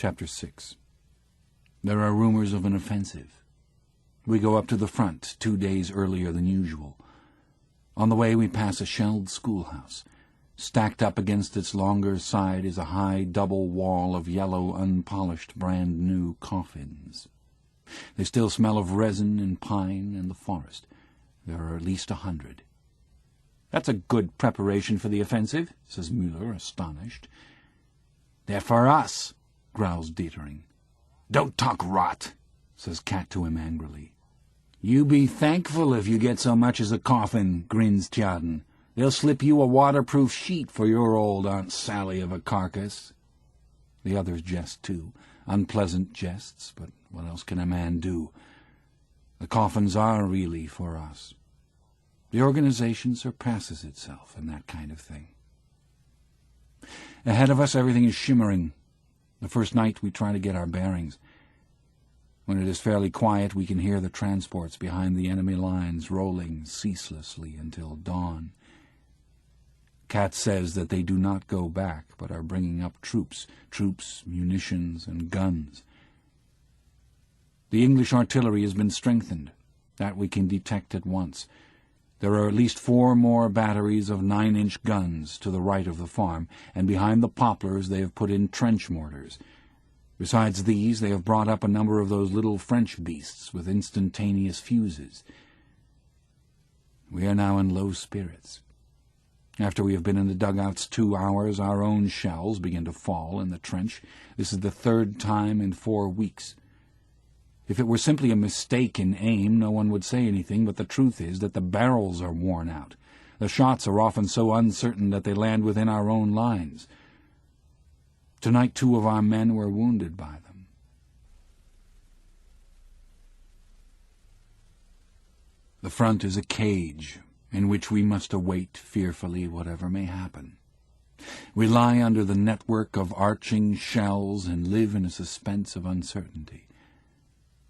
Chapter 6. There are rumors of an offensive. We go up to the front 2 days earlier than usual. On the way we pass a shelled schoolhouse. Stacked up against its longer side is a high double wall of yellow, unpolished, brand-new coffins. They still smell of resin and pine and the forest. There are at least 100. "That's a good preparation for the offensive," says Müller, astonished. "They're for us," growls Dietering. "Don't talk rot," says Cat to him angrily. "You be thankful if you get so much as a coffin," grins Tjaden. "They'll slip you a waterproof sheet for your old Aunt Sally of a carcass." The others jest too, unpleasant jests, but what else can a man do? The coffins are really for us. The organization surpasses itself in that kind of thing. Ahead of us everything is shimmering. The first night we try to get our bearings. When it is fairly quiet we can hear the transports behind the enemy lines rolling ceaselessly until dawn. Cat says that they do not go back, but are bringing up troops, munitions, and guns. The English artillery has been strengthened. That we can detect at once. There are at least 4 more batteries of 9-inch guns to the right of the farm, and behind the poplars they have put in trench mortars. Besides these, they have brought up a number of those little French beasts with instantaneous fuses. We are now in low spirits. After we have been in the dugouts 2 hours, our own shells begin to fall in the trench. This is the 3rd time in 4 weeks. If it were simply a mistake in aim, no one would say anything, but the truth is that the barrels are worn out. The shots are often so uncertain that they land within our own lines. Tonight 2 of our men were wounded by them. The front is a cage in which we must await fearfully whatever may happen. We lie under the network of arching shells and live in a suspense of uncertainty.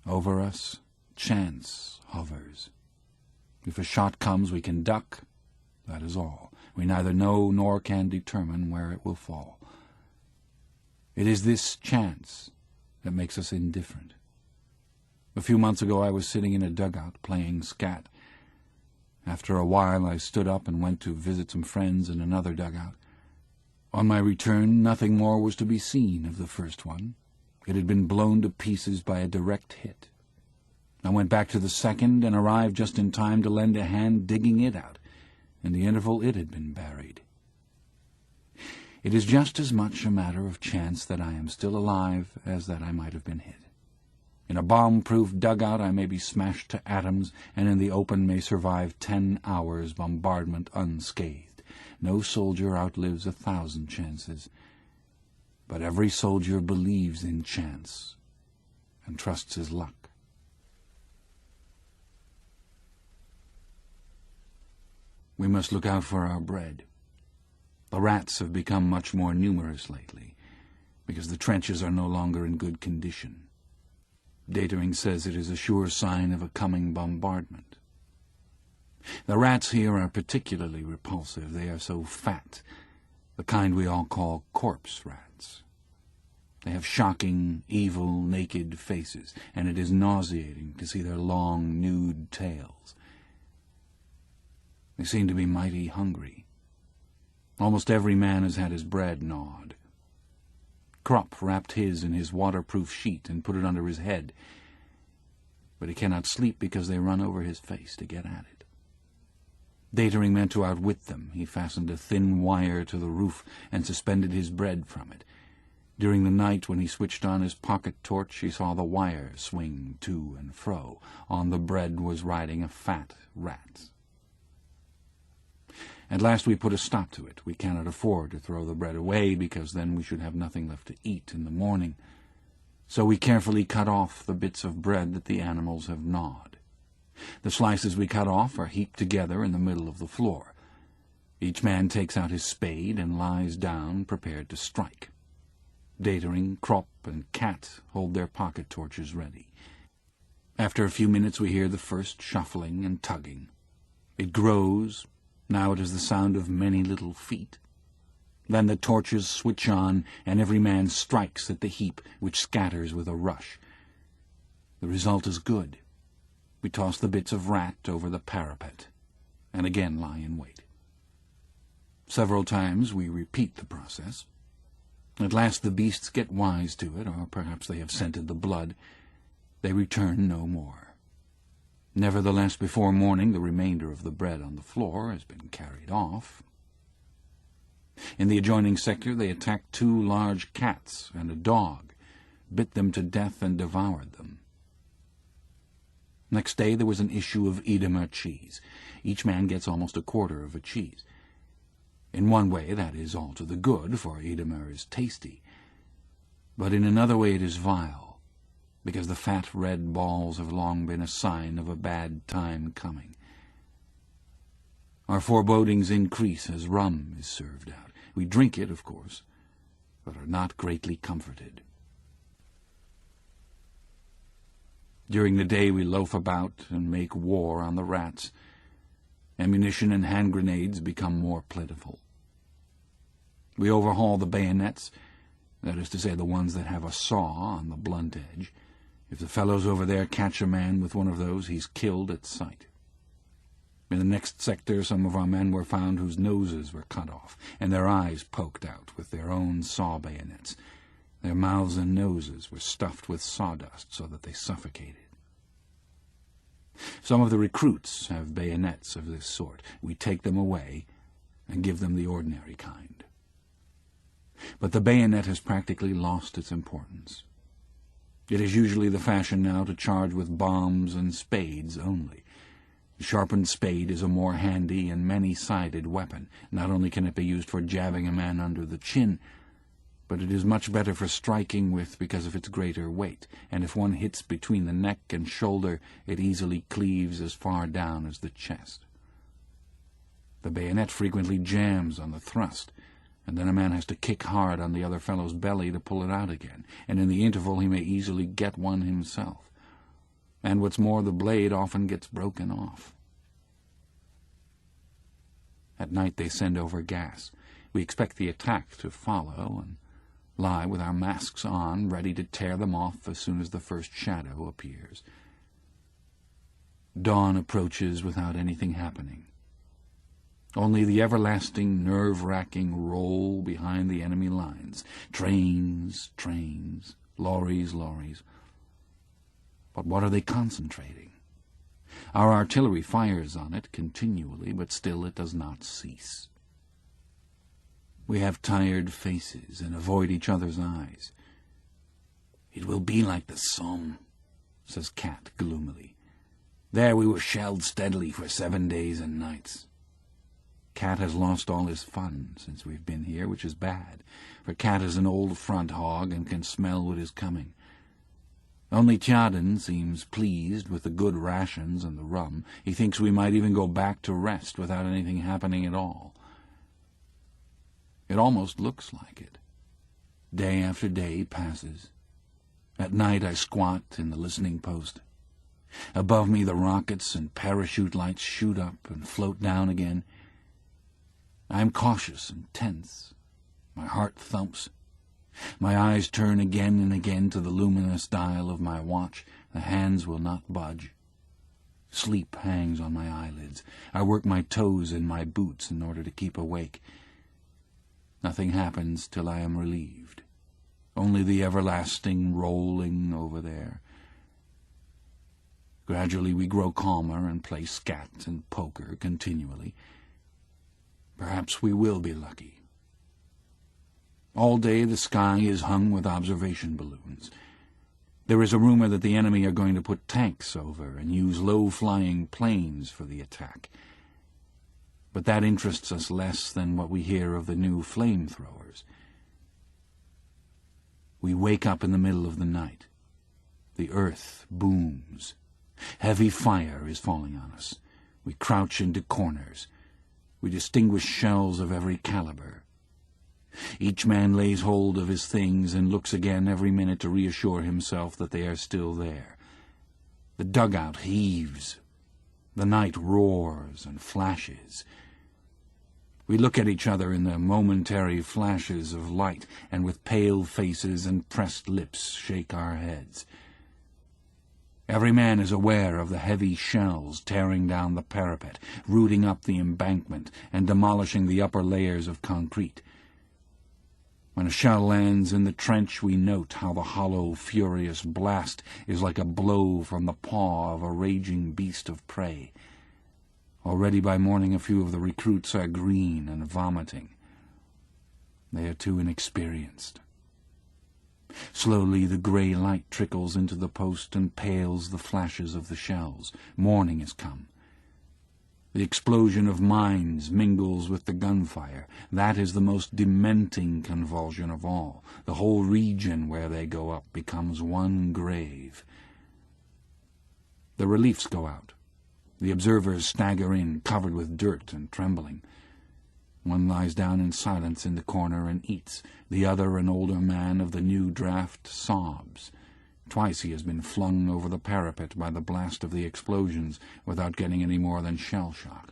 Over us, chance hovers. If a shot comes, we can duck. That is all. We neither know nor can determine where it will fall. It is this chance that makes us indifferent. A few months ago I was sitting in a dugout playing scat. After a while I stood up and went to visit some friends in another dugout. On my return, nothing more was to be seen of the first one. It had been blown to pieces by a direct hit. I went back to the second and arrived just in time to lend a hand digging it out. In the interval it had been buried. It is just as much a matter of chance that I am still alive as that I might have been hit. In a bomb-proof dugout I may be smashed to atoms, and in the open may survive 10 hours' bombardment unscathed. No soldier outlives 1,000 chances. But every soldier believes in chance and trusts his luck. We must look out for our bread. The rats have become much more numerous lately, because the trenches are no longer in good condition. Dietering says it is a sure sign of a coming bombardment. The rats here are particularly repulsive. They are so fat, the kind we all call corpse rats. They have shocking, evil, naked faces, and it is nauseating to see their long, nude tails. They seem to be mighty hungry. Almost every man has had his bread gnawed. Krupp wrapped his in his waterproof sheet and put it under his head, but he cannot sleep because they run over his face to get at it. Dietering meant to outwit them. He fastened a thin wire to the roof and suspended his bread from it. During the night, when he switched on his pocket torch, he saw the wire swing to and fro. On the bread was riding a fat rat. At last we put a stop to it. We cannot afford to throw the bread away, because then we should have nothing left to eat in the morning. So we carefully cut off the bits of bread that the animals have gnawed. The slices we cut off are heaped together in the middle of the floor. Each man takes out his spade and lies down, prepared to strike. Dietering, Krupp, and Cat hold their pocket torches ready. After a few minutes we hear the first shuffling and tugging. It grows. Now it is the sound of many little feet. Then the torches switch on, and every man strikes at the heap, which scatters with a rush. The result is good. We toss the bits of rat over the parapet, and again lie in wait. Several times we repeat the process. At last the beasts get wise to it, or perhaps they have scented the blood. They return no more. Nevertheless, before morning, the remainder of the bread on the floor has been carried off. In the adjoining sector they attacked 2 large cats and a dog, bit them to death and devoured them. Next day there was an issue of Edamer cheese. Each man gets almost a quarter of a cheese. In one way that is all to the good, for Edamer is tasty. But in another way it is vile, because the fat red balls have long been a sign of a bad time coming. Our forebodings increase as rum is served out. We drink it, of course, but are not greatly comforted. During the day we loaf about and make war on the rats. Ammunition and hand grenades become more plentiful. We overhaul the bayonets, that is to say the ones that have a saw on the blunt edge. If the fellows over there catch a man with one of those, he's killed at sight. In the next sector some of our men were found whose noses were cut off, and their eyes poked out with their own saw bayonets. Their mouths and noses were stuffed with sawdust so that they suffocated. Some of the recruits have bayonets of this sort. We take them away and give them the ordinary kind. But the bayonet has practically lost its importance. It is usually the fashion now to charge with bombs and spades only. The sharpened spade is a more handy and many-sided weapon. Not only can it be used for jabbing a man under the chin, but it is much better for striking with because of its greater weight, and if one hits between the neck and shoulder, it easily cleaves as far down as the chest. The bayonet frequently jams on the thrust, and then a man has to kick hard on the other fellow's belly to pull it out again, and in the interval he may easily get one himself. And what's more, the blade often gets broken off. At night they send over gas. We expect the attack to follow, and lie with our masks on, ready to tear them off as soon as the first shadow appears. Dawn approaches without anything happening. Only the everlasting, nerve-wracking roll behind the enemy lines. Trains, trains, lorries, lorries. But what are they concentrating? Our artillery fires on it continually, but still it does not cease. We have tired faces and avoid each other's eyes. "It will be like the Somme," says Cat gloomily. "There we were shelled steadily for 7 days and nights." Cat has lost all his fun since we've been here, which is bad, for Cat is an old front hog and can smell what is coming. Only Tjaden seems pleased with the good rations and the rum. He thinks we might even go back to rest without anything happening at all. It almost looks like it. Day after day passes. At night I squat in the listening post. Above me the rockets and parachute lights shoot up and float down again. I am cautious and tense. My heart thumps. My eyes turn again and again to the luminous dial of my watch. The hands will not budge. Sleep hangs on my eyelids. I work my toes in my boots in order to keep awake. Nothing happens till I am relieved. Only the everlasting rolling over there. Gradually we grow calmer and play scat and poker continually. Perhaps we will be lucky. All day the sky is hung with observation balloons. There is a rumor that the enemy are going to put tanks over and use low-flying planes for the attack. But that interests us less than what we hear of the new flamethrowers. We wake up in the middle of the night. The earth booms. Heavy fire is falling on us. We crouch into corners. We distinguish shells of every caliber. Each man lays hold of his things and looks again every minute to reassure himself that they are still there. The dugout heaves. The night roars and flashes. We look at each other in the momentary flashes of light, and with pale faces and pressed lips shake our heads. Every man is aware of the heavy shells tearing down the parapet, rooting up the embankment, and demolishing the upper layers of concrete. When a shell lands in the trench, we note how the hollow, furious blast is like a blow from the paw of a raging beast of prey. Already by morning a few of the recruits are green and vomiting. They are too inexperienced. Slowly the grey light trickles into the post and pales the flashes of the shells. Morning has come. The explosion of mines mingles with the gunfire. That is the most dementing convulsion of all. The whole region where they go up becomes one grave. The reliefs go out. The observers stagger in, covered with dirt and trembling. One lies down in silence in the corner and eats. The other, an older man of the new draft, sobs. Twice he has been flung over the parapet by the blast of the explosions without getting any more than shell shock.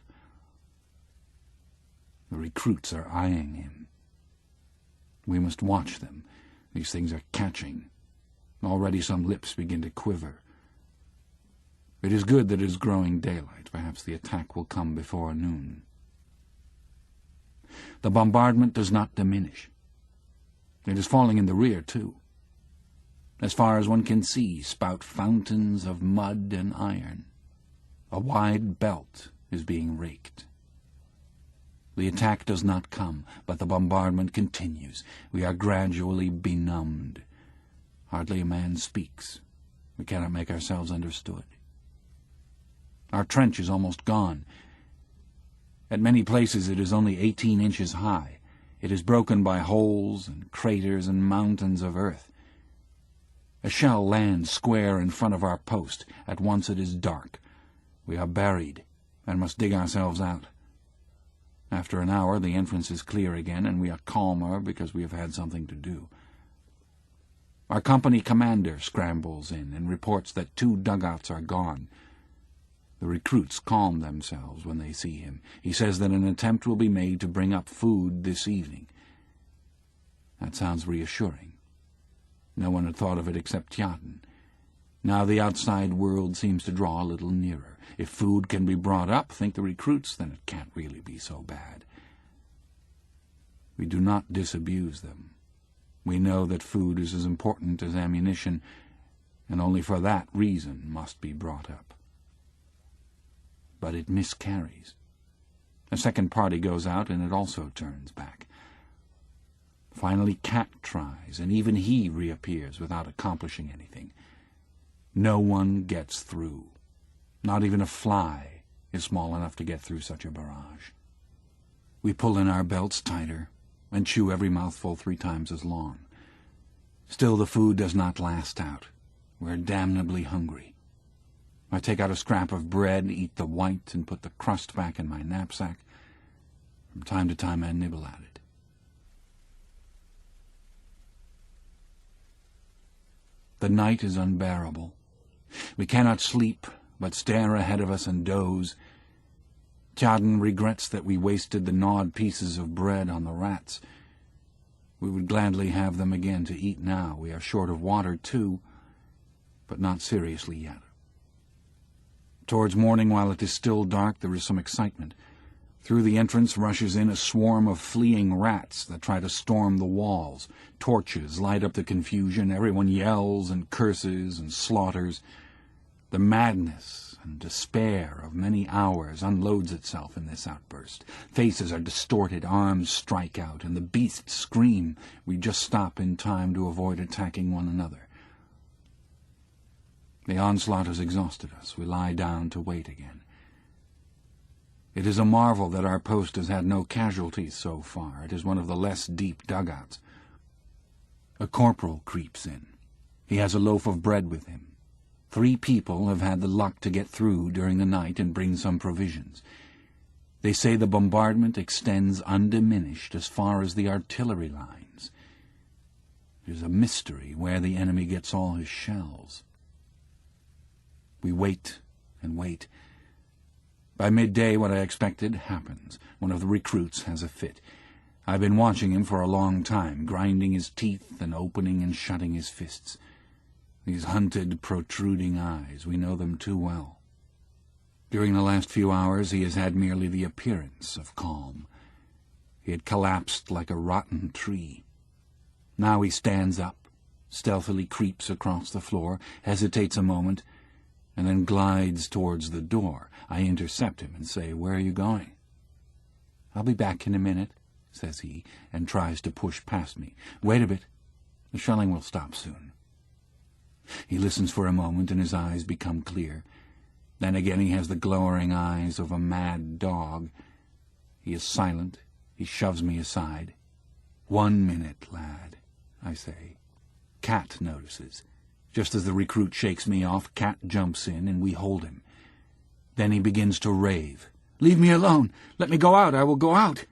The recruits are eyeing him. We must watch them. These things are catching. Already some lips begin to quiver. It is good that it is growing daylight. Perhaps the attack will come before noon. The bombardment does not diminish. It is falling in the rear, too. As far as one can see, spout fountains of mud and iron. A wide belt is being raked. The attack does not come, but the bombardment continues. We are gradually benumbed. Hardly a man speaks. We cannot make ourselves understood. Our trench is almost gone. At many places it is only 18 inches high. It is broken by holes and craters and mountains of earth. A shell lands square in front of our post. At once it is dark. We are buried and must dig ourselves out. After an hour the entrance is clear again, and we are calmer because we have had something to do. Our company commander scrambles in and reports that 2 dugouts are gone. The recruits calm themselves when they see him. He says that an attempt will be made to bring up food this evening. That sounds reassuring. No one had thought of it except Tjaden. Now the outside world seems to draw a little nearer. If food can be brought up, think the recruits, then it can't really be so bad. We do not disabuse them. We know that food is as important as ammunition, and only for that reason must be brought up. But it miscarries. A second party goes out, and it also turns back. Finally Cat tries, and even he reappears without accomplishing anything. No one gets through. Not even a fly is small enough to get through such a barrage. We pull in our belts tighter, and chew every mouthful 3 times as long. Still the food does not last out. We're damnably hungry. I take out a scrap of bread, eat the white, and put the crust back in my knapsack. From time to time I nibble at it. The night is unbearable. We cannot sleep, but stare ahead of us and doze. Tjaden regrets that we wasted the gnawed pieces of bread on the rats. We would gladly have them again to eat now. We are short of water, too, but not seriously yet. Towards morning, while it is still dark, there is some excitement. Through the entrance rushes in a swarm of fleeing rats that try to storm the walls. Torches light up the confusion. Everyone yells and curses and slaughters. The madness and despair of many hours unloads itself in this outburst. Faces are distorted, arms strike out, and the beasts scream. We just stop in time to avoid attacking one another. The onslaught has exhausted us. We lie down to wait again. It is a marvel that our post has had no casualties so far. It is one of the less deep dugouts. A corporal creeps in. He has a loaf of bread with him. 3 people have had the luck to get through during the night and bring some provisions. They say the bombardment extends undiminished as far as the artillery lines. It is a mystery where the enemy gets all his shells. We wait and wait. By midday, what I expected happens. One of the recruits has a fit. I've been watching him for a long time, grinding his teeth and opening and shutting his fists. These hunted, protruding eyes, we know them too well. During the last few hours he has had merely the appearance of calm. He had collapsed like a rotten tree. Now he stands up, stealthily creeps across the floor, hesitates a moment, and then glides towards the door. I intercept him and say, "Where are you going?" "I'll be back in a minute," says he, and tries to push past me. "Wait a bit. The shelling will stop soon." He listens for a moment, and his eyes become clear. Then again he has the glowering eyes of a mad dog. He is silent. He shoves me aside. "1 minute, lad," I say. Cat notices. Just as the recruit shakes me off, Cat jumps in, and we hold him. Then he begins to rave. "Leave me alone! Let me go out! I will go out!"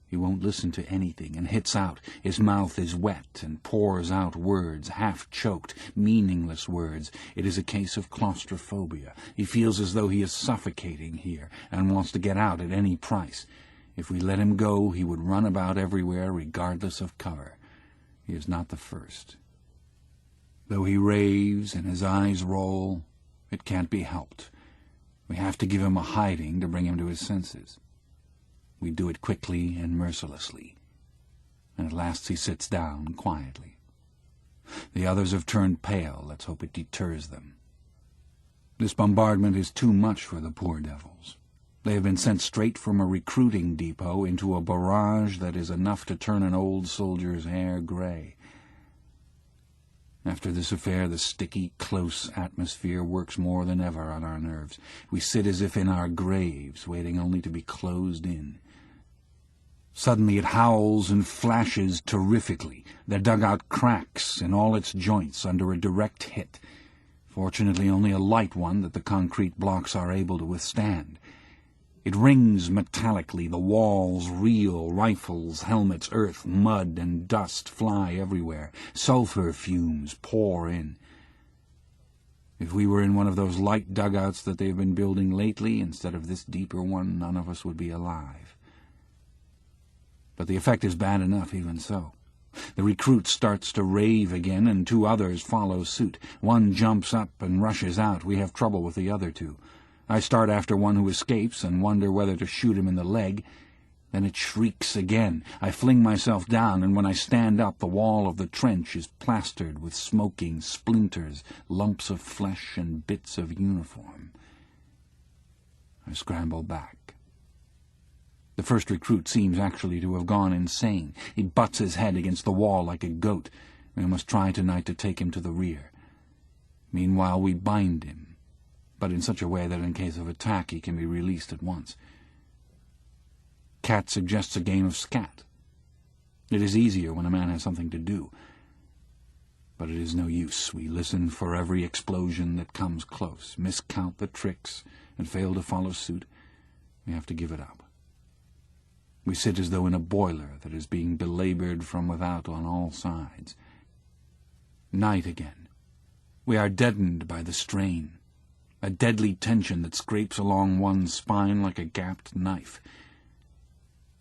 He won't listen to anything, and hits out. His mouth is wet, and pours out words, half-choked, meaningless words. It is a case of claustrophobia. He feels as though he is suffocating here, and wants to get out at any price. If we let him go, he would run about everywhere, regardless of cover. He is not the first. Though he raves and his eyes roll, it can't be helped. We have to give him a hiding to bring him to his senses. We do it quickly and mercilessly, and at last he sits down quietly. The others have turned pale. Let's hope it deters them. This bombardment is too much for the poor devils. They have been sent straight from a recruiting depot into a barrage that is enough to turn an old soldier's hair gray. After this affair, the sticky, close atmosphere works more than ever on our nerves. We sit as if in our graves, waiting only to be closed in. Suddenly it howls and flashes terrifically. The dugout cracks in all its joints under a direct hit. Fortunately, only a light one that the concrete blocks are able to withstand. It rings metallically, the walls reel, rifles, helmets, earth, mud, and dust fly everywhere. Sulphur fumes pour in. If we were in one of those light dugouts that they've been building lately, instead of this deeper one, none of us would be alive. But the effect is bad enough even so. The recruit starts to rave again, and 2 others follow suit. One jumps up and rushes out. We have trouble with the other 2. I start after one who escapes and wonder whether to shoot him in the leg. Then it shrieks again. I fling myself down, and when I stand up, the wall of the trench is plastered with smoking splinters, lumps of flesh, and bits of uniform. I scramble back. The first recruit seems actually to have gone insane. He butts his head against the wall like a goat. We must try tonight to take him to the rear. Meanwhile, we bind him, but in such a way that in case of attack he can be released at once. Cat suggests a game of scat. It is easier when a man has something to do. But it is no use. We listen for every explosion that comes close, miscount the tricks, and fail to follow suit. We have to give it up. We sit as though in a boiler that is being belaboured from without on all sides. Night again. We are deadened by the strain, a deadly tension that scrapes along one's spine like a gapped knife.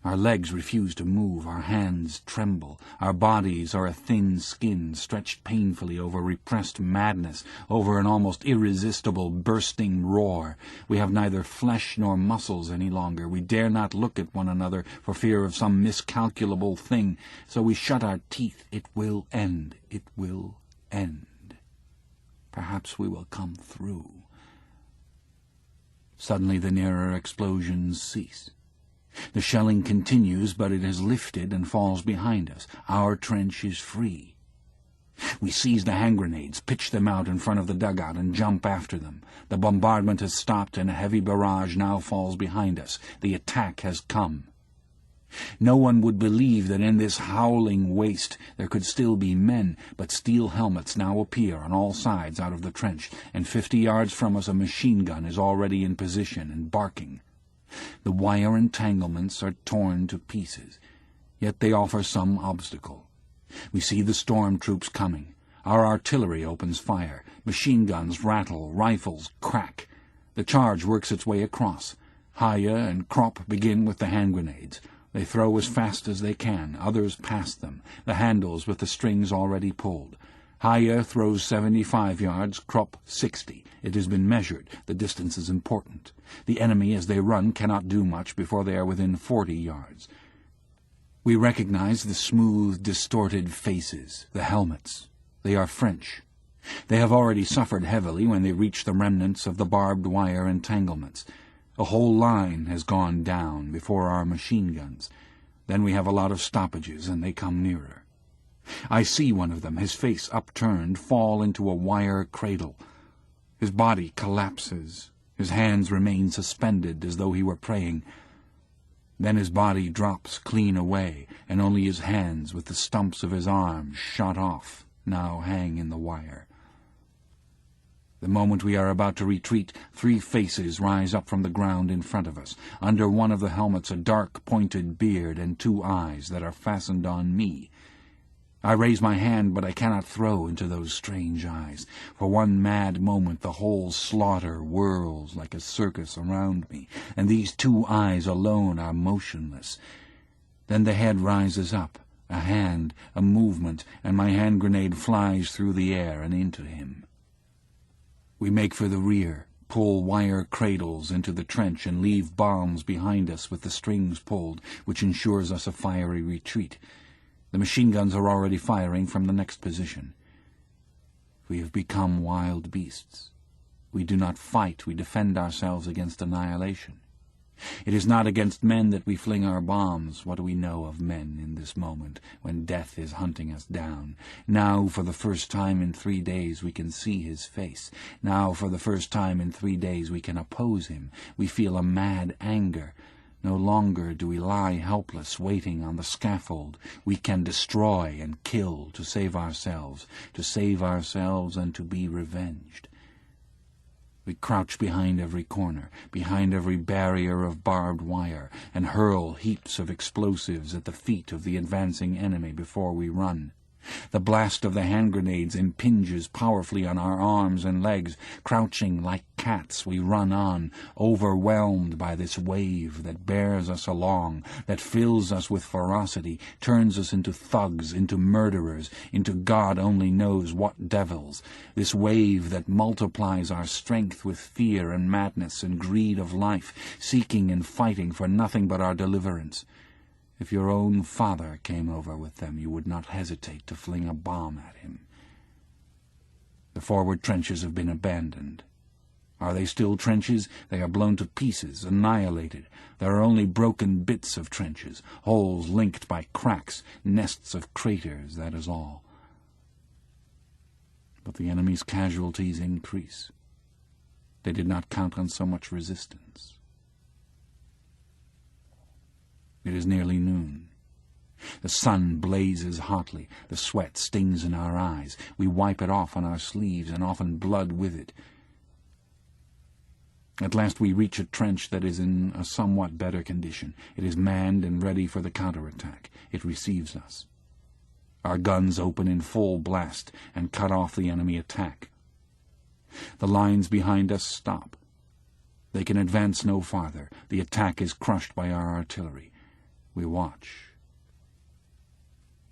Our legs refuse to move, our hands tremble, our bodies are a thin skin stretched painfully over repressed madness, over an almost irresistible bursting roar. We have neither flesh nor muscles any longer. We dare not look at one another for fear of some miscalculable thing, so we shut our teeth. It will end. It will end. Perhaps we will come through. Suddenly the nearer explosions cease. The shelling continues, but it has lifted and falls behind us. Our trench is free. We seize the hand grenades, pitch them out in front of the dugout, and jump after them. The bombardment has stopped, and a heavy barrage now falls behind us. The attack has come. No one would believe that in this howling waste there could still be men, but steel helmets now appear on all sides out of the trench, and 50 yards from us a machine gun is already in position and barking. The wire entanglements are torn to pieces, yet they offer some obstacle. We see the storm troops coming. Our artillery opens fire. Machine guns rattle, rifles crack. The charge works its way across. Haya and Krop begin with the hand grenades. They throw as fast as they can. Others pass them, the handles with the strings already pulled. Haya throws 75 yards, Krop 60. It has been measured. The distance is important. The enemy, as they run, cannot do much before they are within 40 yards. We recognize the smooth, distorted faces, the helmets. They are French. They have already suffered heavily when they reach the remnants of the barbed wire entanglements. A whole line has gone down before our machine guns. Then we have a lot of stoppages, and they come nearer. I see one of them, his face upturned, fall into a wire cradle. His body collapses. His hands remain suspended as though he were praying. Then his body drops clean away, and only his hands with the stumps of his arms shot off now hang in the wire. The moment we are about to retreat, 3 faces rise up from the ground in front of us. Under one of the helmets a dark pointed beard and 2 eyes that are fastened on me. I raise my hand, but I cannot throw into those strange eyes. For one mad moment the whole slaughter whirls like a circus around me, and these 2 eyes alone are motionless. Then the head rises up, a hand, a movement, and my hand grenade flies through the air and into him. We make for the rear, pull wire cradles into the trench, and leave bombs behind us with the strings pulled, which ensures us a fiery retreat. The machine guns are already firing from the next position. We have become wild beasts. We do not fight, we defend ourselves against annihilation. It is not against men that we fling our bombs. What do we know of men in this moment, when death is hunting us down? Now, for the first time in 3 days, we can see his face. Now, for the first time in 3 days, we can oppose him. We feel a mad anger. No longer do we lie helpless, waiting on the scaffold. We can destroy and kill to save ourselves and to be revenged. We crouch behind every corner, behind every barrier of barbed wire, and hurl heaps of explosives at the feet of the advancing enemy before we run. The blast of the hand grenades impinges powerfully on our arms and legs. Crouching like cats, we run on, overwhelmed by this wave that bears us along, that fills us with ferocity, turns us into thugs, into murderers, into God only knows what devils. This wave that multiplies our strength with fear and madness and greed of life, seeking and fighting for nothing but our deliverance. If your own father came over with them, you would not hesitate to fling a bomb at him. The forward trenches have been abandoned. Are they still trenches? They are blown to pieces, annihilated. There are only broken bits of trenches, holes linked by cracks, nests of craters, that is all. But the enemy's casualties increase. They did not count on so much resistance. It is nearly noon. The sun blazes hotly. The sweat stings in our eyes. We wipe it off on our sleeves, and often blood with it. At last we reach a trench that is in a somewhat better condition. It is manned and ready for the counterattack. It receives us. Our guns open in full blast and cut off the enemy attack. The lines behind us stop. They can advance no farther. The attack is crushed by our artillery. We watch.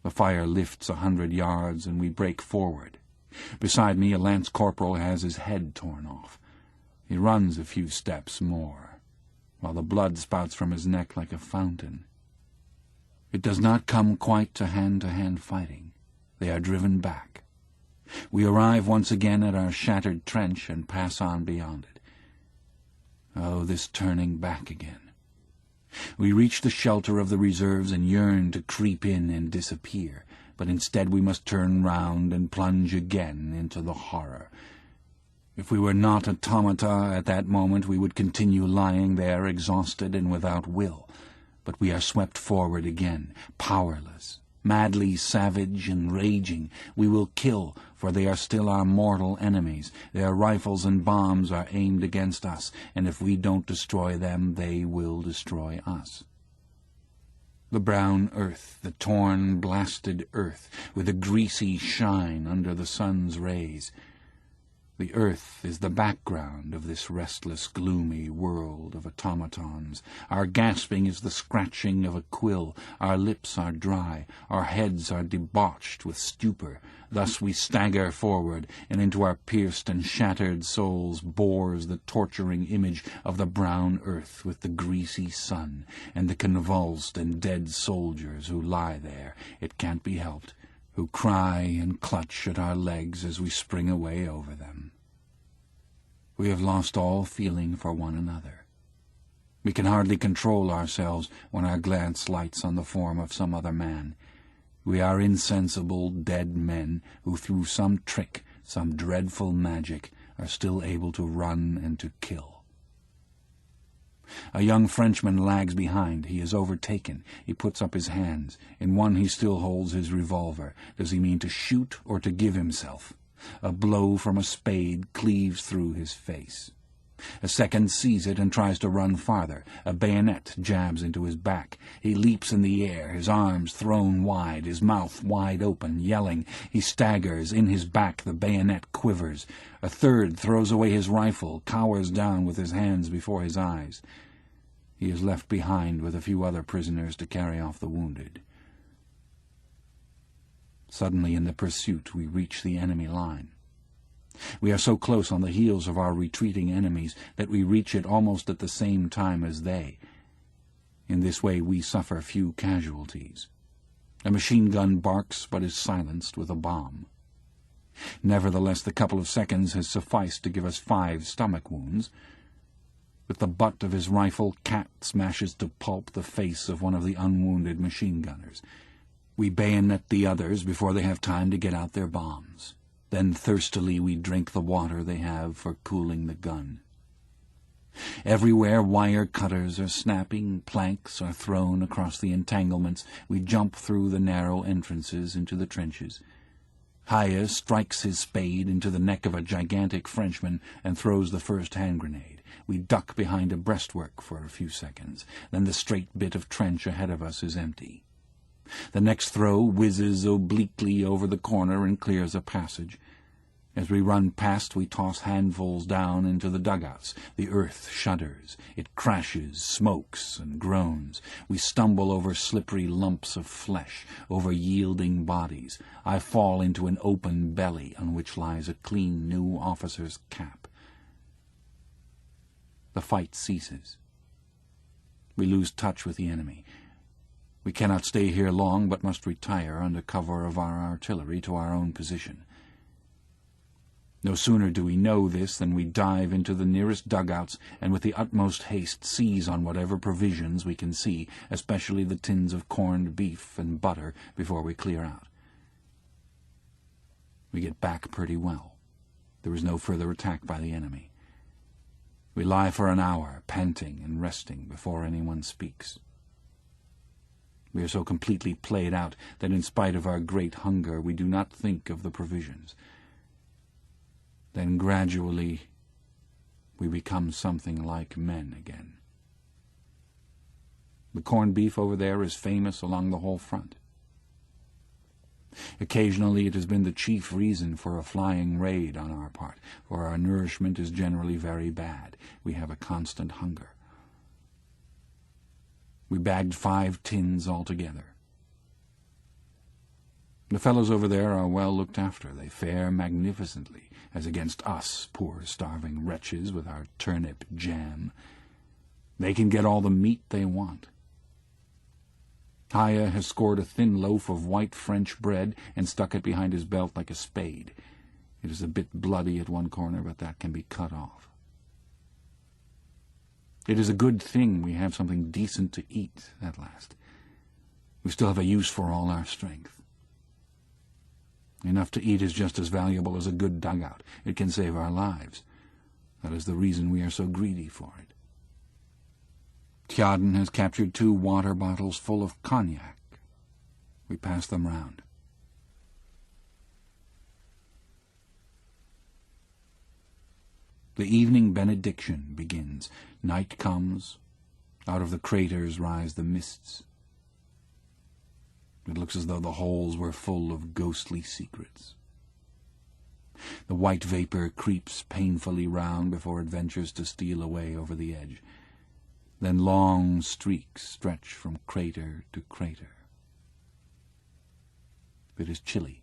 The fire lifts 100 yards, and we break forward. Beside me, a lance corporal has his head torn off. He runs a few steps more, while the blood spouts from his neck like a fountain. It does not come quite to hand fighting. They are driven back. We arrive once again at our shattered trench and pass on beyond it. Oh, this turning back again. We reach the shelter of the reserves and yearn to creep in and disappear, but instead we must turn round and plunge again into the horror. If we were not automata at that moment, we would continue lying there, exhausted and without will. But we are swept forward again, powerless, madly savage and raging. We will kill, for they are still our mortal enemies. Their rifles and bombs are aimed against us, and if we don't destroy them, they will destroy us. The brown earth, the torn, blasted earth, with a greasy shine under the sun's rays. The earth is the background of this restless, gloomy world of automatons. Our gasping is the scratching of a quill. Our lips are dry. Our heads are debauched with stupor. Thus we stagger forward, and into our pierced and shattered souls bores the torturing image of the brown earth with the greasy sun, and the convulsed and dead soldiers who lie there, it can't be helped, who cry and clutch at our legs as we spring away over them. We have lost all feeling for one another. We can hardly control ourselves when our glance lights on the form of some other man. We are insensible, dead men who, through some trick, some dreadful magic, are still able to run and to kill. A young Frenchman lags behind. He is overtaken. He puts up his hands. In one he still holds his revolver. Does he mean to shoot or to give himself? A blow from a spade cleaves through his face. A second sees it and tries to run farther. A bayonet jabs into his back. He leaps in the air, his arms thrown wide, his mouth wide open, yelling. He staggers. In his back the bayonet quivers. A third throws away his rifle, cowers down with his hands before his eyes. He is left behind with a few other prisoners to carry off the wounded. Suddenly in the pursuit we reach the enemy line. We are so close on the heels of our retreating enemies that we reach it almost at the same time as they. In this way we suffer few casualties. A machine gun barks but is silenced with a bomb. Nevertheless, the couple of seconds has sufficed to give us 5 stomach wounds. With the butt of his rifle, Cat smashes to pulp the face of one of the unwounded machine gunners. We bayonet the others before they have time to get out their bombs. Then thirstily we drink the water they have for cooling the gun. Everywhere wire cutters are snapping, planks are thrown across the entanglements. We jump through the narrow entrances into the trenches. Haya strikes his spade into the neck of a gigantic Frenchman and throws the first hand grenade. We duck behind a breastwork for a few seconds. Then the straight bit of trench ahead of us is empty. The next throw whizzes obliquely over the corner and clears a passage. As we run past, we toss handfuls down into the dugouts. The earth shudders. It crashes, smokes, and groans. We stumble over slippery lumps of flesh, over yielding bodies. I fall into an open belly on which lies a clean new officer's cap. The fight ceases. We lose touch with the enemy. We cannot stay here long, but must retire under cover of our artillery to our own position. No sooner do we know this than we dive into the nearest dugouts and with the utmost haste seize on whatever provisions we can see, especially the tins of corned beef and butter, before we clear out. We get back pretty well. There is no further attack by the enemy. We lie for an hour, panting and resting, before anyone speaks. We are so completely played out that in spite of our great hunger we do not think of the provisions. Then gradually we become something like men again. The corned beef over there is famous along the whole front. Occasionally it has been the chief reason for a flying raid on our part, for our nourishment is generally very bad. We have a constant hunger. We bagged 5 tins altogether. The fellows over there are well looked after. They fare magnificently, as against us, poor starving wretches, with our turnip jam. They can get all the meat they want. Haya has scored a thin loaf of white French bread and stuck it behind his belt like a spade. It is a bit bloody at one corner, but that can be cut off. It is a good thing we have something decent to eat at last. We still have a use for all our strength. Enough to eat is just as valuable as a good dugout. It can save our lives. That is the reason we are so greedy for it. Tjaden has captured 2 water bottles full of cognac. We pass them round. The evening benediction begins. Night comes. Out of the craters rise the mists. It looks as though the holes were full of ghostly secrets. The white vapour creeps painfully round before it ventures to steal away over the edge. Then long streaks stretch from crater to crater. It is chilly.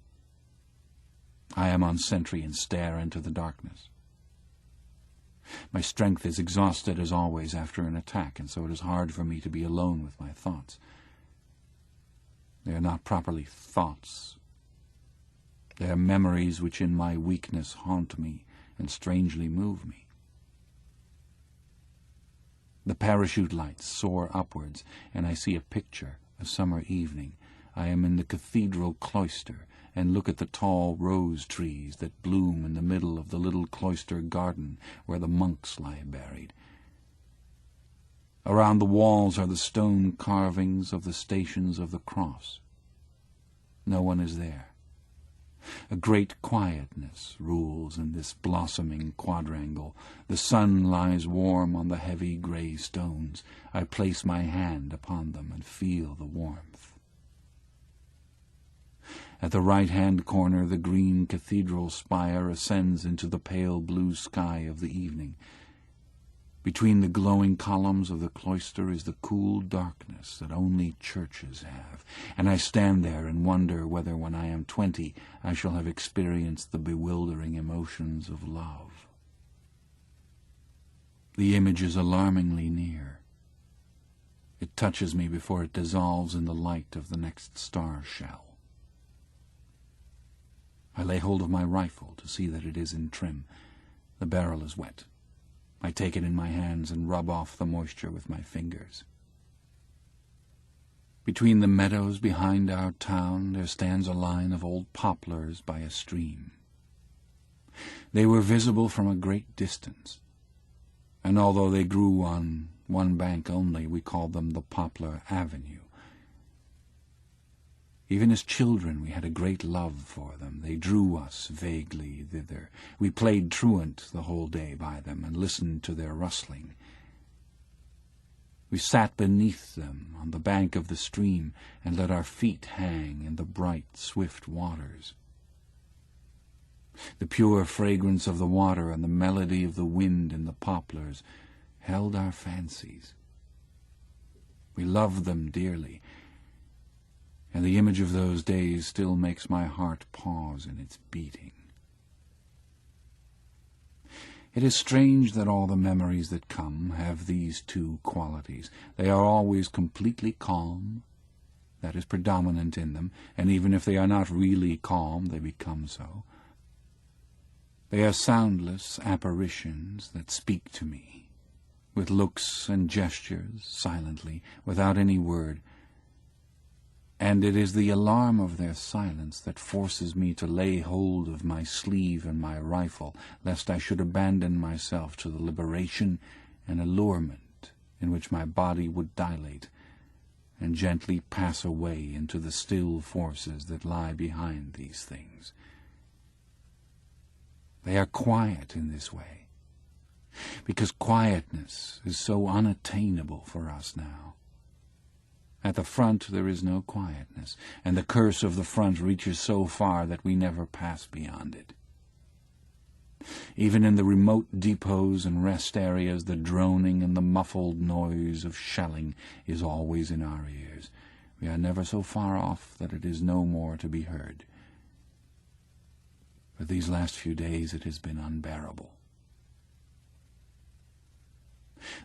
I am on sentry and stare into the darkness. My strength is exhausted as always after an attack, and so it is hard for me to be alone with my thoughts. They are not properly thoughts. They are memories which in my weakness haunt me and strangely move me. The parachute lights soar upwards, and I see a picture, a summer evening. I am in the cathedral cloister, and look at the tall rose trees that bloom in the middle of the little cloister garden where the monks lie buried. Around the walls are the stone carvings of the Stations of the Cross. No one is there. A great quietness rules in this blossoming quadrangle. The sun lies warm on the heavy grey stones. I place my hand upon them and feel the warmth. At the right-hand corner, the green cathedral spire ascends into the pale blue sky of the evening. Between the glowing columns of the cloister is the cool darkness that only churches have, and I stand there and wonder whether when I am 20 I shall have experienced the bewildering emotions of love. The image is alarmingly near. It touches me before it dissolves in the light of the next star shell. I lay hold of my rifle to see that it is in trim. The barrel is wet. I take it in my hands and rub off the moisture with my fingers. Between the meadows behind our town there stands a line of old poplars by a stream. They were visible from a great distance, and although they grew on one bank only, we called them the Poplar Avenue. Even as children we had a great love for them. They drew us vaguely thither. We played truant the whole day by them and listened to their rustling. We sat beneath them on the bank of the stream and let our feet hang in the bright, swift waters. The pure fragrance of the water and the melody of the wind in the poplars held our fancies. We loved them dearly, and the image of those days still makes my heart pause in its beating. It is strange that all the memories that come have these two qualities. They are always completely calm, that is predominant in them, and even if they are not really calm, they become so. They are soundless apparitions that speak to me, with looks and gestures, silently, without any word, and it is the alarm of their silence that forces me to lay hold of my sleeve and my rifle, lest I should abandon myself to the liberation and allurement in which my body would dilate and gently pass away into the still forces that lie behind these things. They are quiet in this way, because quietness is so unattainable for us now. At the front there is no quietness, and the curse of the front reaches so far that we never pass beyond it. Even in the remote depots and rest areas, the droning and the muffled noise of shelling is always in our ears. We are never so far off that it is no more to be heard. But these last few days it has been unbearable.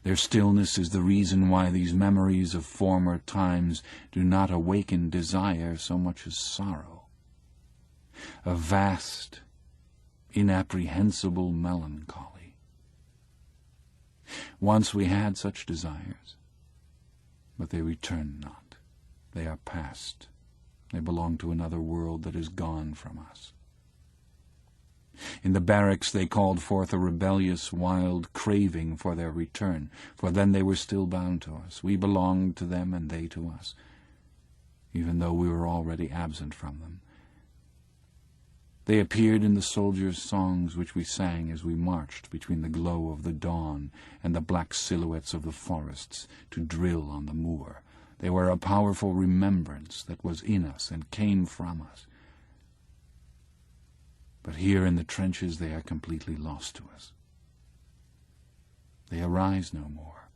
Their stillness is the reason why these memories of former times do not awaken desire so much as sorrow. A vast, inapprehensible melancholy. Once we had such desires, but they return not. They are past. They belong to another world that is gone from us. In the barracks they called forth a rebellious, wild craving for their return, for then they were still bound to us. We belonged to them and they to us, even though we were already absent from them. They appeared in the soldiers' songs which we sang as we marched between the glow of the dawn and the black silhouettes of the forests to drill on the moor. They were a powerful remembrance that was in us and came from us. But here in the trenches they are completely lost to us. They arise no more.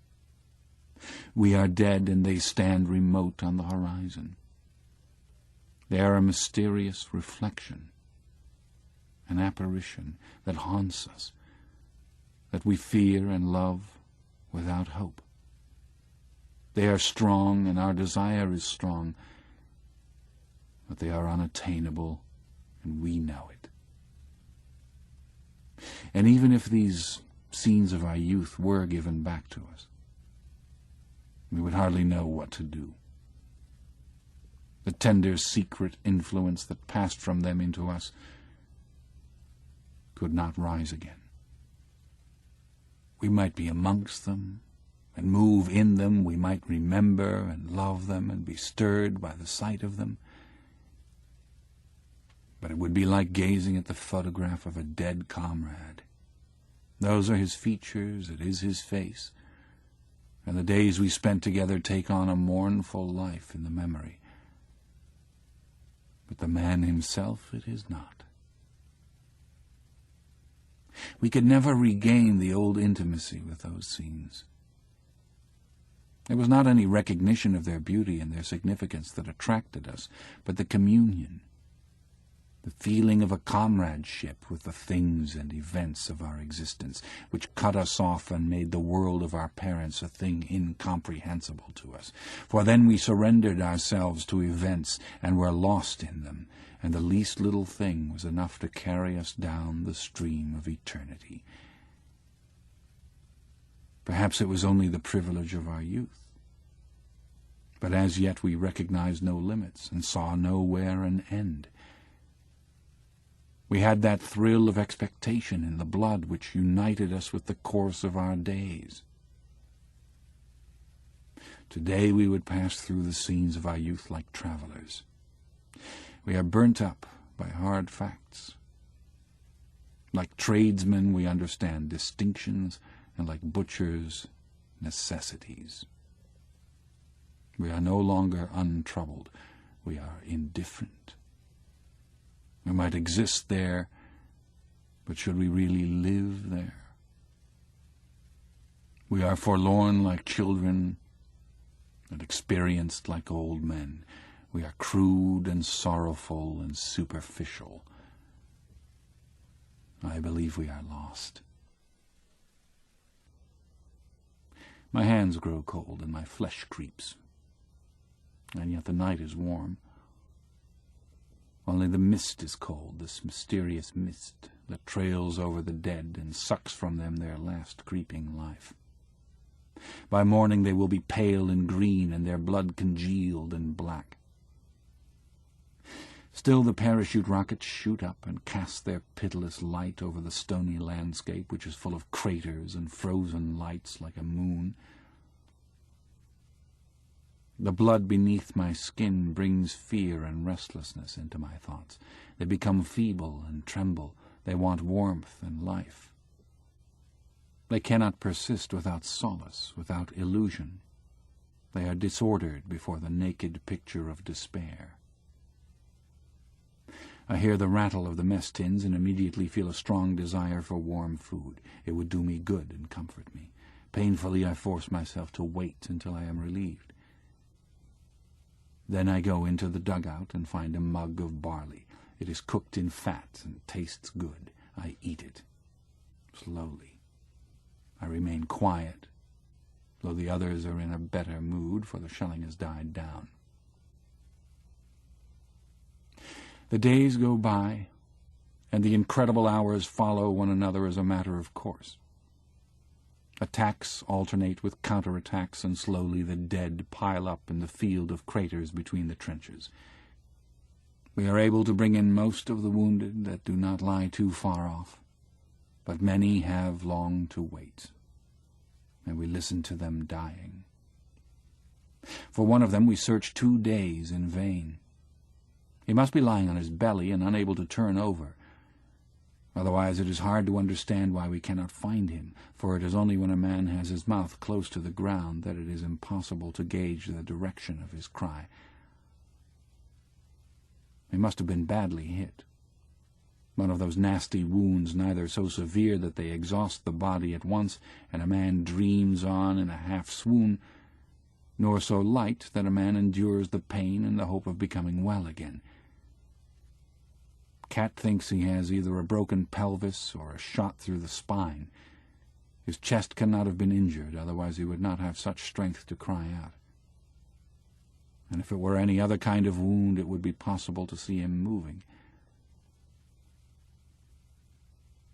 We are dead, and they stand remote on the horizon. They are a mysterious reflection, an apparition that haunts us, that we fear and love without hope. They are strong, and our desire is strong, but they are unattainable, and we know it. And even if these scenes of our youth were given back to us, we would hardly know what to do. The tender, secret influence that passed from them into us could not rise again. We might be amongst them and move in them. We might remember and love them and be stirred by the sight of them. But it would be like gazing at the photograph of a dead comrade. Those are his features, it is his face, and the days we spent together take on a mournful life in the memory. But the man himself, it is not. We could never regain the old intimacy with those scenes. It was not any recognition of their beauty and their significance that attracted us, but the communion, the feeling of a comradeship with the things and events of our existence, which cut us off and made the world of our parents a thing incomprehensible to us. For then we surrendered ourselves to events and were lost in them, and the least little thing was enough to carry us down the stream of eternity. Perhaps it was only the privilege of our youth, but as yet we recognized no limits and saw nowhere an end. We had that thrill of expectation in the blood which united us with the course of our days. Today we would pass through the scenes of our youth like travelers. We are burnt up by hard facts. Like tradesmen we understand distinctions, and like butchers, necessities. We are no longer untroubled. We are indifferent. We might exist there, but should we really live there? We are forlorn like children and experienced like old men. We are crude and sorrowful and superficial. I believe we are lost. My hands grow cold and my flesh creeps, and yet the night is warm. Only the mist is cold, this mysterious mist that trails over the dead and sucks from them their last creeping life. By morning they will be pale and green, and their blood congealed and black. Still the parachute rockets shoot up and cast their pitiless light over the stony landscape, which is full of craters and frozen lights like a moon. The blood beneath my skin brings fear and restlessness into my thoughts. They become feeble and tremble. They want warmth and life. They cannot persist without solace, without illusion. They are disordered before the naked picture of despair. I hear the rattle of the mess tins and immediately feel a strong desire for warm food. It would do me good and comfort me. Painfully I force myself to wait until I am relieved. Then I go into the dugout and find a mug of barley. It is cooked in fat and tastes good. I eat it. Slowly. I remain quiet, though the others are in a better mood, for the shelling has died down. The days go by, and the incredible hours follow one another as a matter of course. Attacks alternate with counterattacks, and slowly the dead pile up in the field of craters between the trenches. We are able to bring in most of the wounded that do not lie too far off, but many have long to wait, and we listen to them dying. For one of them we search 2 days in vain. He must be lying on his belly and unable to turn over. Otherwise it is hard to understand why we cannot find him, for it is only when a man has his mouth close to the ground that it is impossible to gauge the direction of his cry. He must have been badly hit. One of those nasty wounds, neither so severe that they exhaust the body at once and a man dreams on in a half-swoon, nor so light that a man endures the pain in the hope of becoming well again. Cat thinks he has either a broken pelvis or a shot through the spine. His chest cannot have been injured, otherwise he would not have such strength to cry out. And if it were any other kind of wound, it would be possible to see him moving.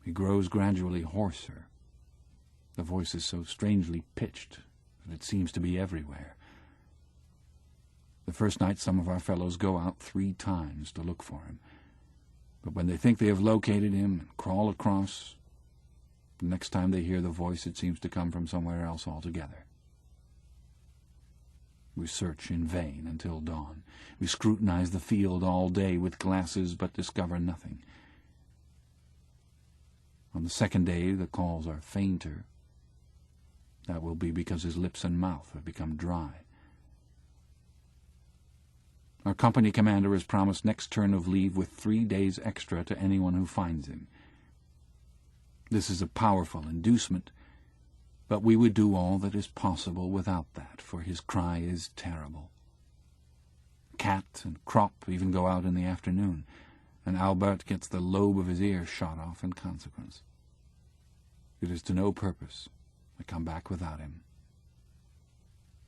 He grows gradually hoarser. The voice is so strangely pitched that it seems to be everywhere. The first night some of our fellows go out 3 times to look for him, but when they think they have located him and crawl across, the next time they hear the voice it seems to come from somewhere else altogether. We search in vain until dawn. We scrutinize the field all day with glasses, but discover nothing. On the second day the calls are fainter. That will be because his lips and mouth have become dry. Our company commander has promised next turn of leave with 3 days extra to anyone who finds him. This is a powerful inducement, but we would do all that is possible without that, for his cry is terrible. Cat and Crop even go out in the afternoon, and Albert gets the lobe of his ear shot off in consequence. It is to no purpose. I come back without him.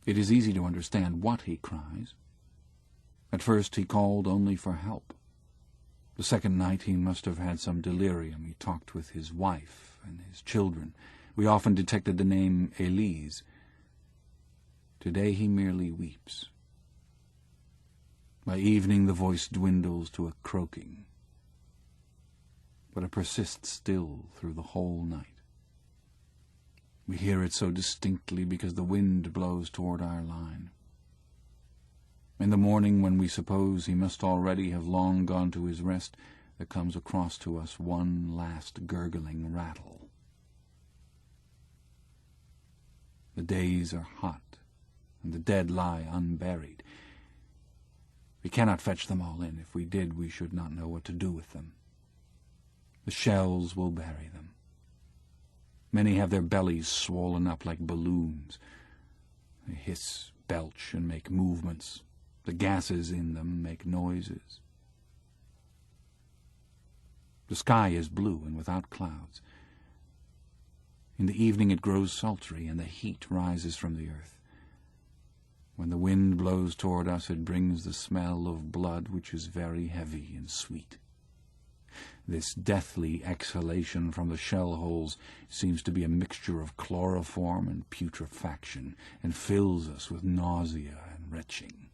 It is easy to understand what he cries. At first he called only for help. The second night he must have had some delirium. He talked with his wife and his children. We often detected the name Elise. Today he merely weeps. By evening the voice dwindles to a croaking, but it persists still through the whole night. We hear it so distinctly because the wind blows toward our line. In the morning, when we suppose he must already have long gone to his rest, there comes across to us one last gurgling rattle. The days are hot, and the dead lie unburied. We cannot fetch them all in. If we did, we should not know what to do with them. The shells will bury them. Many have their bellies swollen up like balloons. They hiss, belch, and make movements. The gases in them make noises. The sky is blue and without clouds. In the evening it grows sultry, and the heat rises from the earth. When the wind blows toward us, it brings the smell of blood, which is very heavy and sweet. This deathly exhalation from the shell holes seems to be a mixture of chloroform and putrefaction, and fills us with nausea and retching.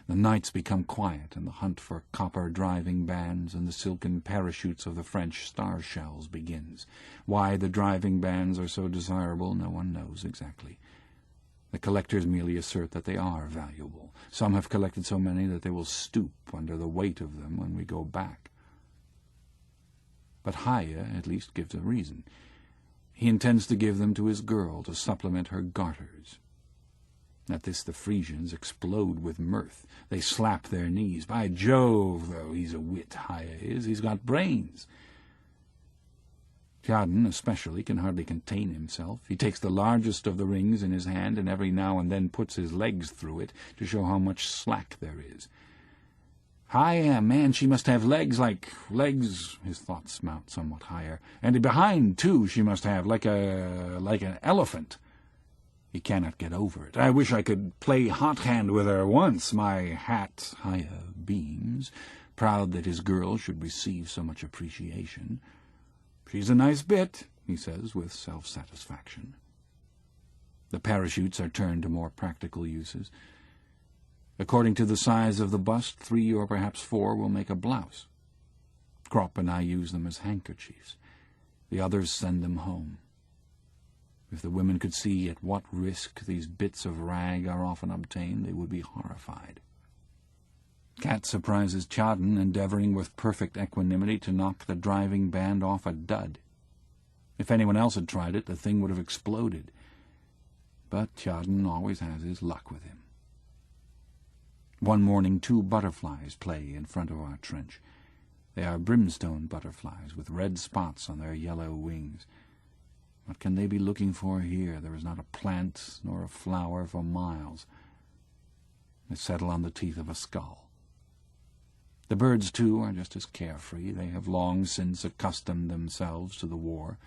The nights become quiet, and the hunt for copper driving bands and the silken parachutes of the French star shells begins. Why the driving bands are so desirable, no one knows exactly. The collectors merely assert that they are valuable. Some have collected so many that they will stoop under the weight of them when we go back. But Haya at least gives a reason. He intends to give them to his girl to supplement her garters. At this the Frisians explode with mirth. They slap their knees. By Jove, though, he's a wit, Haya is. He's got brains. Tjaden, especially, can hardly contain himself. He takes the largest of the rings in his hand and every now and then puts his legs through it to show how much slack there is. Haya, man, she must have legs like legs. His thoughts mount somewhat higher. And behind, too, she must have, like an elephant. He cannot get over it. I wish I could play hot hand with her once. My hat, Haya beams, proud that his girl should receive so much appreciation. She's a nice bit, he says with self-satisfaction. The parachutes are turned to more practical uses. According to the size of the bust, 3 or perhaps 4 will make a blouse. Krop and I use them as handkerchiefs. The others send them home. If the women could see at what risk these bits of rag are often obtained, they would be horrified. Cat surprises Tjaden, endeavoring with perfect equanimity to knock the driving band off a dud. If anyone else had tried it, the thing would have exploded. But Tjaden always has his luck with him. One morning 2 butterflies play in front of our trench. They are brimstone butterflies with red spots on their yellow wings. What can they be looking for here? There is not a plant nor a flower for miles. They settle on the teeth of a skull. The birds, too, are just as carefree. They have long since accustomed themselves to the war.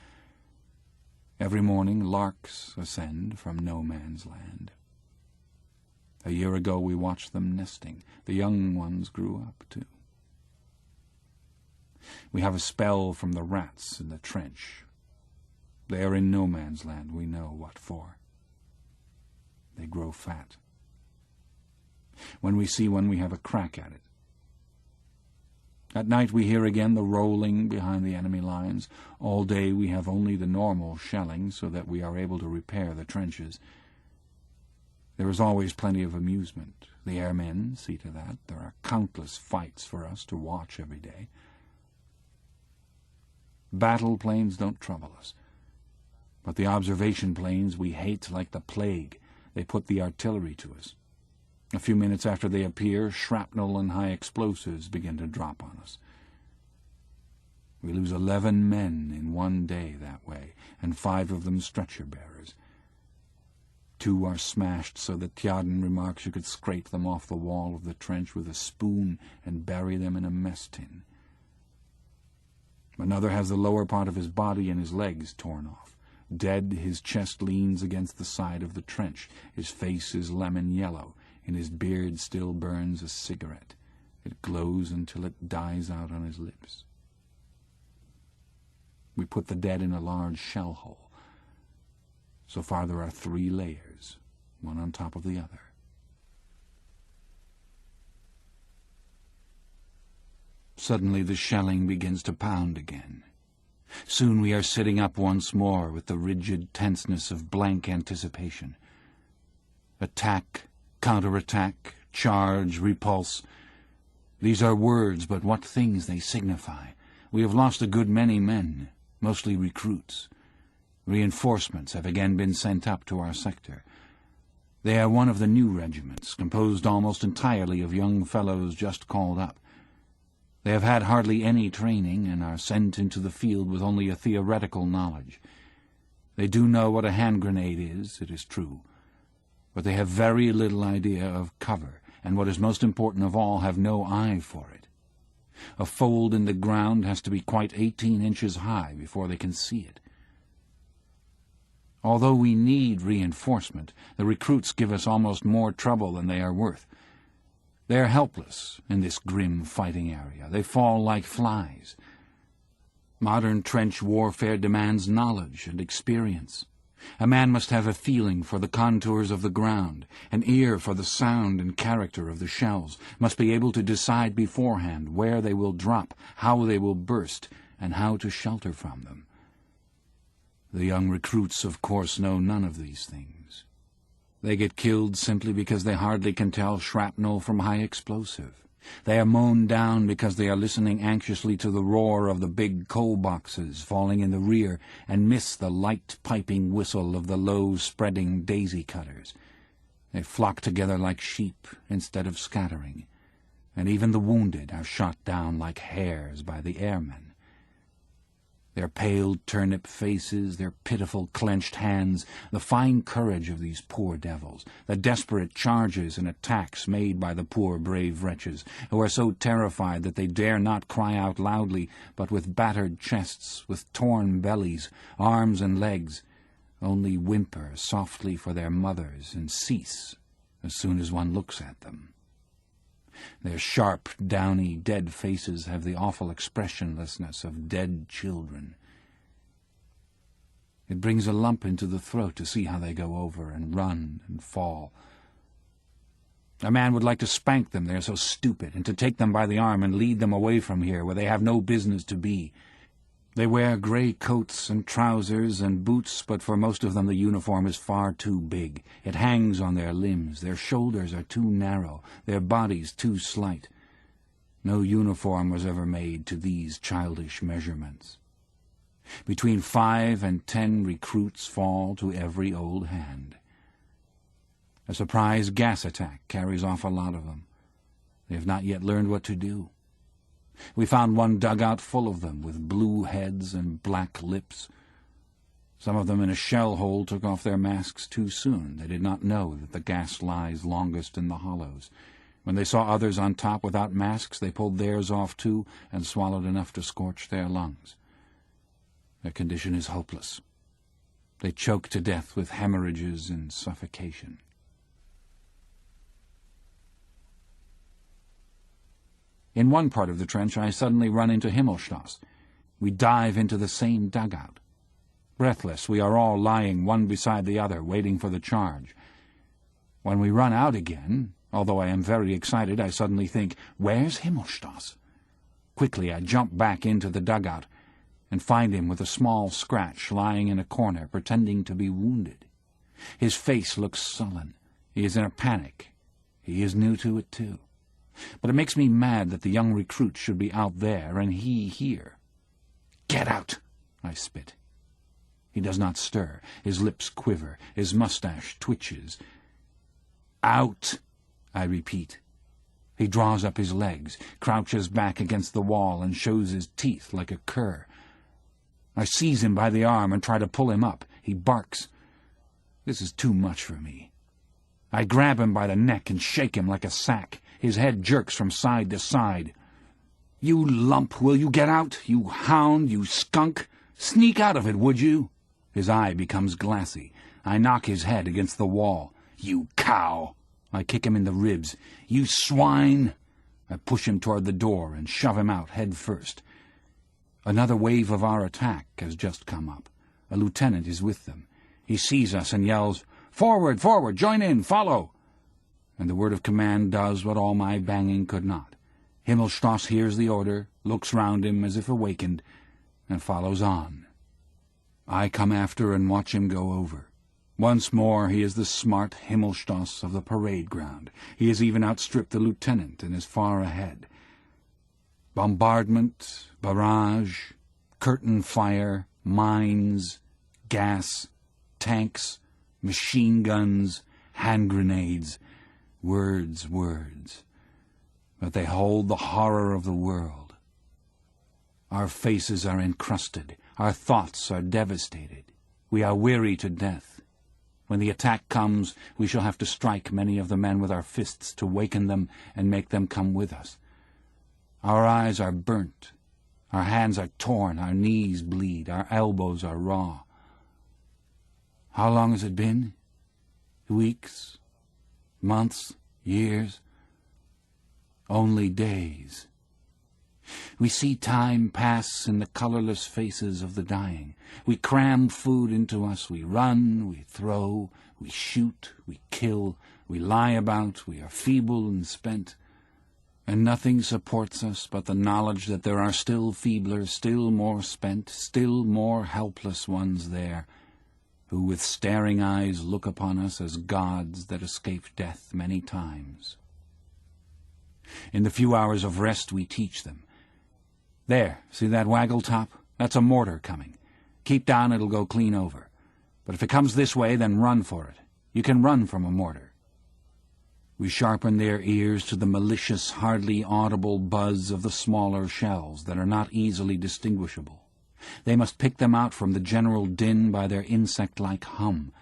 Every morning larks ascend from no man's land. A year ago we watched them nesting. The young ones grew up, too. We have a spell from the rats in the trench. They are in no man's land, we know what for. They grow fat. When we see one, we have a crack at it. At night we hear again the rolling behind the enemy lines. All day we have only the normal shelling, so that we are able to repair the trenches. There is always plenty of amusement. The airmen see to that. There are countless fights for us to watch every day. Battle planes don't trouble us. But the observation planes we hate like the plague. They put the artillery to us. A few minutes after they appear, shrapnel and high explosives begin to drop on us. We lose 11 men in one day that way, and 5 of them stretcher-bearers. 2 are smashed so that Tjaden remarks you could scrape them off the wall of the trench with a spoon and bury them in a mess tin. Another has the lower part of his body and his legs torn off. Dead, his chest leans against the side of the trench. His face is lemon yellow. In his beard still burns a cigarette. It glows until it dies out on his lips. We put the dead in a large shell hole. So far there are 3 layers, one on top of the other. Suddenly the shelling begins to pound again. Soon we are sitting up once more with the rigid tenseness of blank anticipation. Attack, counterattack, charge, repulse. These are words, but what things they signify. We have lost a good many men, mostly recruits. Reinforcements have again been sent up to our sector. They are one of the new regiments, composed almost entirely of young fellows just called up. They have had hardly any training and are sent into the field with only a theoretical knowledge. They do know what a hand grenade is, it is true, but they have very little idea of cover, and what is most important of all, have no eye for it. A fold in the ground has to be quite 18 inches high before they can see it. Although we need reinforcement, the recruits give us almost more trouble than they are worth. They are helpless in this grim fighting area. They fall like flies. Modern trench warfare demands knowledge and experience. A man must have a feeling for the contours of the ground, an ear for the sound and character of the shells, must be able to decide beforehand where they will drop, how they will burst, and how to shelter from them. The young recruits, of course, know none of these things. They get killed simply because they hardly can tell shrapnel from high explosive. They are mown down because they are listening anxiously to the roar of the big coal boxes falling in the rear and miss the light piping whistle of the low spreading daisy cutters. They flock together like sheep instead of scattering, and even the wounded are shot down like hares by the airmen. Their pale turnip faces, their pitiful clenched hands, the fine courage of these poor devils, the desperate charges and attacks made by the poor brave wretches, who are so terrified that they dare not cry out loudly, but with battered chests, with torn bellies, arms and legs, only whimper softly for their mothers and cease as soon as one looks at them. Their sharp, downy, dead faces have the awful expressionlessness of dead children. It brings a lump into the throat to see how they go over and run and fall. A man would like to spank them, they are so stupid, and to take them by the arm and lead them away from here, where they have no business to be. They wear grey coats and trousers and boots, but for most of them the uniform is far too big. It hangs on their limbs, their shoulders are too narrow, their bodies too slight. No uniform was ever made to these childish measurements. Between 5 and 10 recruits fall to every old hand. A surprise gas attack carries off a lot of them. They have not yet learned what to do. We found one dugout full of them, with blue heads and black lips. Some of them in a shell hole took off their masks too soon. They did not know that the gas lies longest in the hollows. When they saw others on top without masks, they pulled theirs off too and swallowed enough to scorch their lungs. Their condition is hopeless. They choke to death with hemorrhages and suffocation. In one part of the trench I suddenly run into Himmelstoss. We dive into the same dugout. Breathless, we are all lying one beside the other, waiting for the charge. When we run out again, although I am very excited, I suddenly think, where's Himmelstoss? Quickly I jump back into the dugout and find him with a small scratch lying in a corner, pretending to be wounded. His face looks sullen. He is in a panic. He is new to it too. But it makes me mad that the young recruit should be out there and he here. "Get out!" I spit. He does not stir. His lips quiver. His mustache twitches. "Out!" I repeat. He draws up his legs, crouches back against the wall, and shows his teeth like a cur. I seize him by the arm and try to pull him up. He barks. This is too much for me. I grab him by the neck and shake him like a sack. His head jerks from side to side. "You lump, will you get out? You hound, you skunk! Sneak out of it, would you?" His eye becomes glassy. I knock his head against the wall. "You cow!" I kick him in the ribs. "You swine!" I push him toward the door and shove him out head first. Another wave of our attack has just come up. A lieutenant is with them. He sees us and yells, "Forward, forward, join in, follow!" And the word of command does what all my banging could not. Himmelstoss hears the order, looks round him as if awakened, and follows on. I come after and watch him go over. Once more he is the smart Himmelstoss of the parade ground. He has even outstripped the lieutenant and is far ahead. Bombardment, barrage, curtain fire, mines, gas, tanks, machine guns, hand grenades. Words, words. But they hold the horror of the world. Our faces are encrusted. Our thoughts are devastated. We are weary to death. When the attack comes, we shall have to strike many of the men with our fists to waken them and make them come with us. Our eyes are burnt. Our hands are torn. Our knees bleed. Our elbows are raw. How long has it been? Weeks? Months? Years? Only days. We see time pass in the colorless faces of the dying. We cram food into us. We run, we throw, we shoot, we kill, we lie about, we are feeble and spent. And nothing supports us but the knowledge that there are still feebler, still more spent, still more helpless ones there, who with staring eyes look upon us as gods that escaped death many times. In the few hours of rest we teach them. There, see that waggle top? That's a mortar coming. Keep down, it'll go clean over. But if it comes this way, then run for it. You can run from a mortar. We sharpen their ears to the malicious, hardly audible buzz of the smaller shells that are not easily distinguishable. They must pick them out from the general din by their insect-like hum.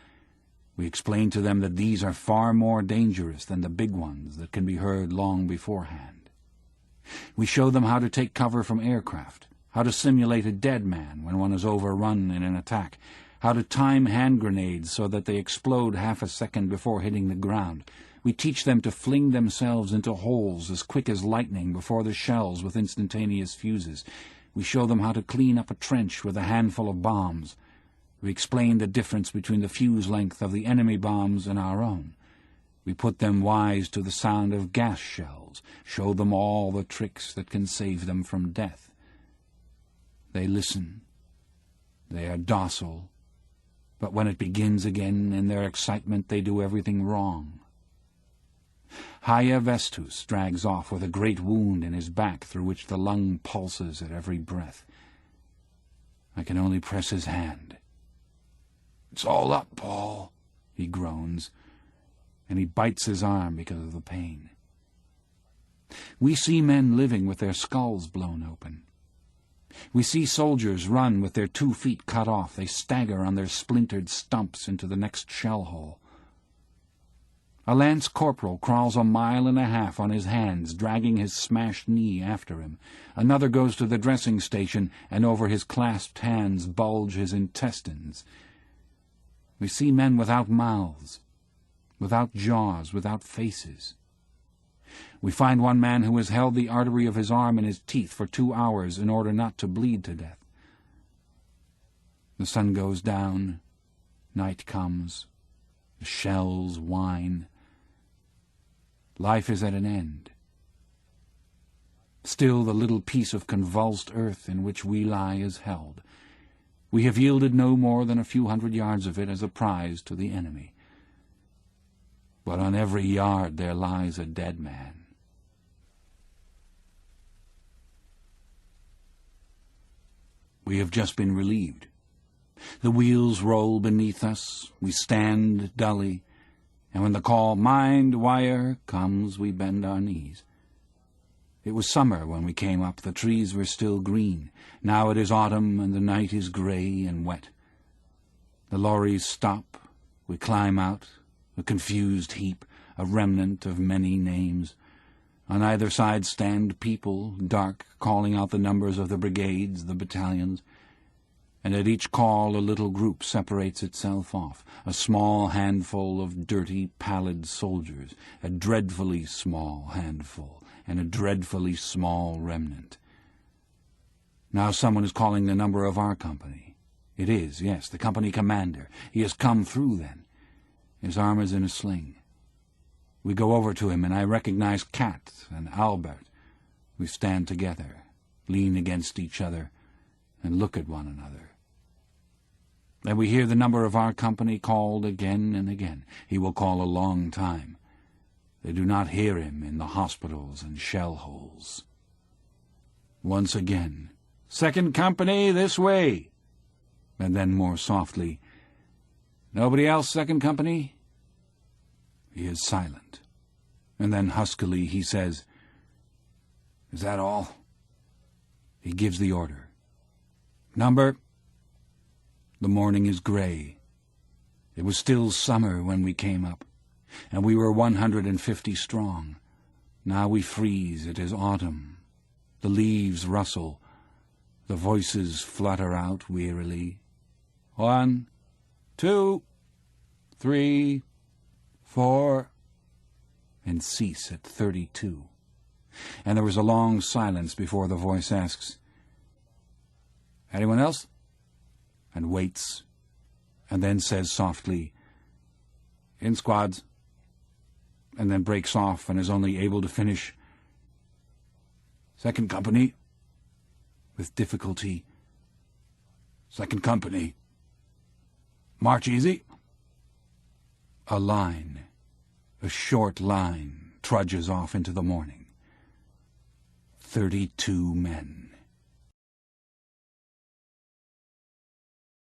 We explain to them that these are far more dangerous than the big ones that can be heard long beforehand. We show them how to take cover from aircraft, how to simulate a dead man when one is overrun in an attack, how to time hand grenades so that they explode half a second before hitting the ground. We teach them to fling themselves into holes as quick as lightning before the shells with instantaneous fuses. We show them how to clean up a trench with a handful of bombs. We explain the difference between the fuse length of the enemy bombs and our own. We put them wise to the sound of gas shells, show them all the tricks that can save them from death. They listen. They are docile. But when it begins again, in their excitement, they do everything wrong. Haia Vestus drags off with a great wound in his back through which the lung pulses at every breath. I can only press his hand. "It's all up, Paul," he groans, and he bites his arm because of the pain. We see men living with their skulls blown open. We see soldiers run with their 2 feet cut off. They stagger on their splintered stumps into the next shell hole. A lance corporal crawls 1.5 miles on his hands, dragging his smashed knee after him. Another goes to the dressing station, and over his clasped hands bulge his intestines. We see men without mouths, without jaws, without faces. We find one man who has held the artery of his arm in his teeth for 2 hours in order not to bleed to death. The sun goes down, night comes, the shells whine. Life is at an end. Still the little piece of convulsed earth in which we lie is held. We have yielded no more than a few 100 yards of it as a prize to the enemy. But on every yard there lies a dead man. We have just been relieved. The wheels roll beneath us. We stand dully, and when the call, "Mind wire," comes, we bend our knees. It was summer when we came up. The trees were still green. Now it is autumn, and the night is grey and wet. The lorries stop. We climb out, a confused heap, a remnant of many names. On either side stand people, dark, calling out the numbers of the brigades, the battalions. And at each call a little group separates itself off, a small handful of dirty, pallid soldiers, a dreadfully small handful, and a dreadfully small remnant. Now someone is calling the number of our company. It is, yes, the company commander. He has come through, then. His arm is in a sling. We go over to him, and I recognize Kat and Albert. We stand together, lean against each other, and look at one another. Then we hear the number of our company called again and again. He will call a long time. They do not hear him in the hospitals and shell holes. Once again, "Second company, this way!" And then more softly, "Nobody else, second company?" He is silent. And then huskily he says, "Is that all?" He gives the order. "Number." The morning is grey. It was still summer when we came up, and we were 150 strong. Now we freeze. It is autumn. The leaves rustle. The voices flutter out wearily. 1, 2, 3, 4, and cease at 32. And there is a long silence before the voice asks, "Anyone else?" and waits, and then says softly, "In squads," and then breaks off and is only able to finish, "Second company," with difficulty, "Second company. March easy." A line, a short line, trudges off into the morning. 32 men.